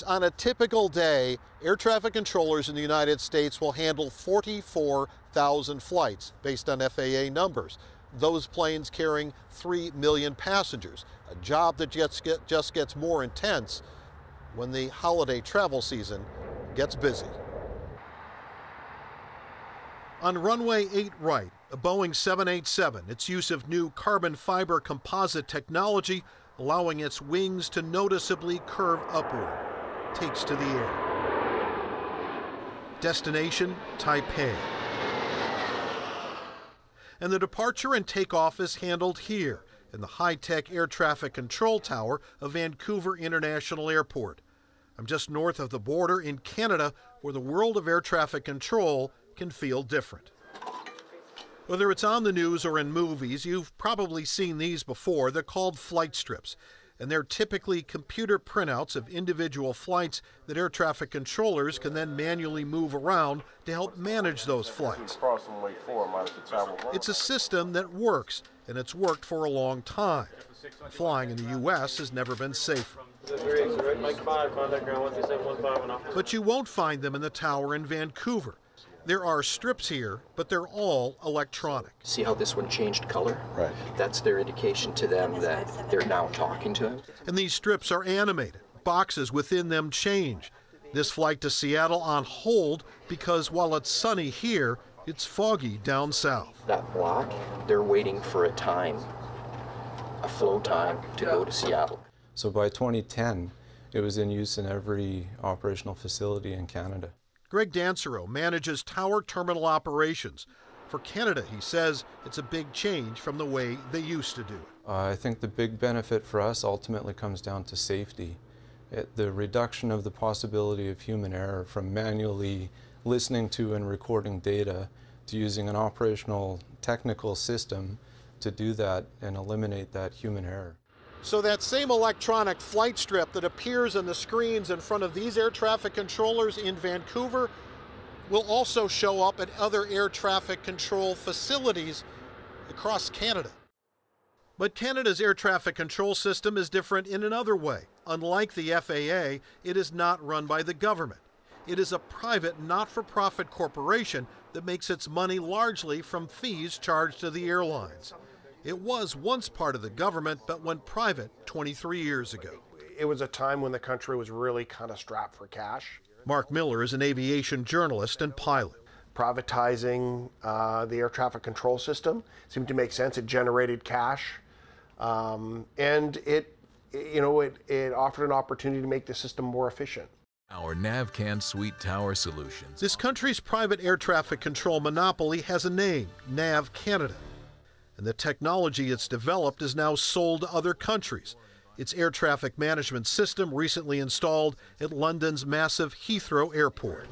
On a typical day, air traffic controllers in the United States will handle 44,000 flights based on FAA numbers. Those planes carrying 3 million passengers, a job that just gets more intense when the holiday travel season gets busy. On runway 8 right, a Boeing 787, its use of new carbon fiber composite technology allowing its wings to noticeably curve upward, takes to the air. Destination, Taipei. And the departure and takeoff is handled here in the high-tech air traffic control tower of Vancouver International Airport. I'm just north of the border in Canada, where the world of air traffic control can feel different. Whether it's on the news or in movies, you've probably seen these before. They're called flight strips, and they're typically computer printouts of individual flights that air traffic controllers can then manually move around to help manage those flights. It's a system that works, and it's worked for a long time. Flying in the U.S. has never been safer. But you won't find them in the tower in Vancouver. There are strips here, but they're all electronic. See how this one changed color? Right. That's their indication to them that they're now talking to him. And these strips are animated. Boxes within them change. This flight to Seattle on hold because while it's sunny here, it's foggy down south. That block, they're waiting for a time, a flow time to go to Seattle. So by 2010, it was in use in every operational facility in Canada. C Dansereau manages tower terminal operations. For Canada, he says, it's a big change from the way they used to do it. I think the big benefit for us ultimately comes down to safety. The reduction of the possibility of human error from manually listening to and recording data to using an operational technical system to do that and eliminate that human error. So that same electronic flight strip that appears on the screens in front of these air traffic controllers in Vancouver will also show up at other air traffic control facilities across Canada. But Canada's air traffic control system is different in another way. Unlike the FAA, it is not run by the government. It is a private, not-for-profit corporation that makes its money largely from fees charged to the airlines. It was once part of the government, but went private 23 years ago. It was a time when the country was really kind of strapped for cash. Mark Miller is an aviation journalist and pilot. Privatizing the air traffic control system seemed to make sense. It generated cash, and it offered an opportunity to make the system more efficient. Our NavCan Suite Tower Solutions. This country's private air traffic control monopoly has a name, Nav Canada. And the technology it's developed is now sold to other countries. Its air traffic management system recently installed at London's massive Heathrow Airport.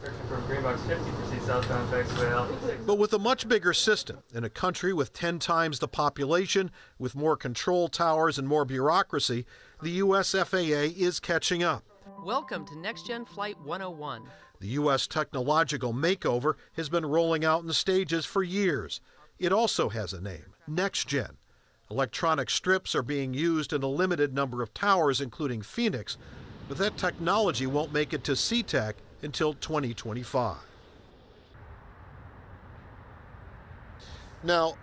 But with a much bigger system, in a country with 10 times the population, with more control towers and more bureaucracy, the U.S. FAA is catching up. Welcome to Next Gen Flight 101. The U.S. technological makeover has been rolling out in stages for years. It also has a name, Next Gen. Electronic strips are being used in a limited number of towers, including Phoenix, but that technology won't make it to SeaTac until 2025. Now,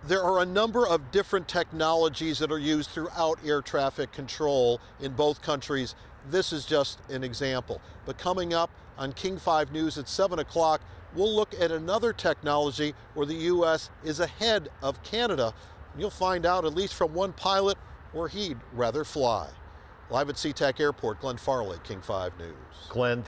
there are a number of different technologies that are used throughout air traffic control in both countries. This is just an example. But coming up on King 5 News at 7 o'clock, we'll look at another technology where the U.S. is ahead of Canada. You'll find out, at least from one pilot, where he'd rather fly. Live at SeaTac Airport, Glenn Farley, King 5 News. Glenn,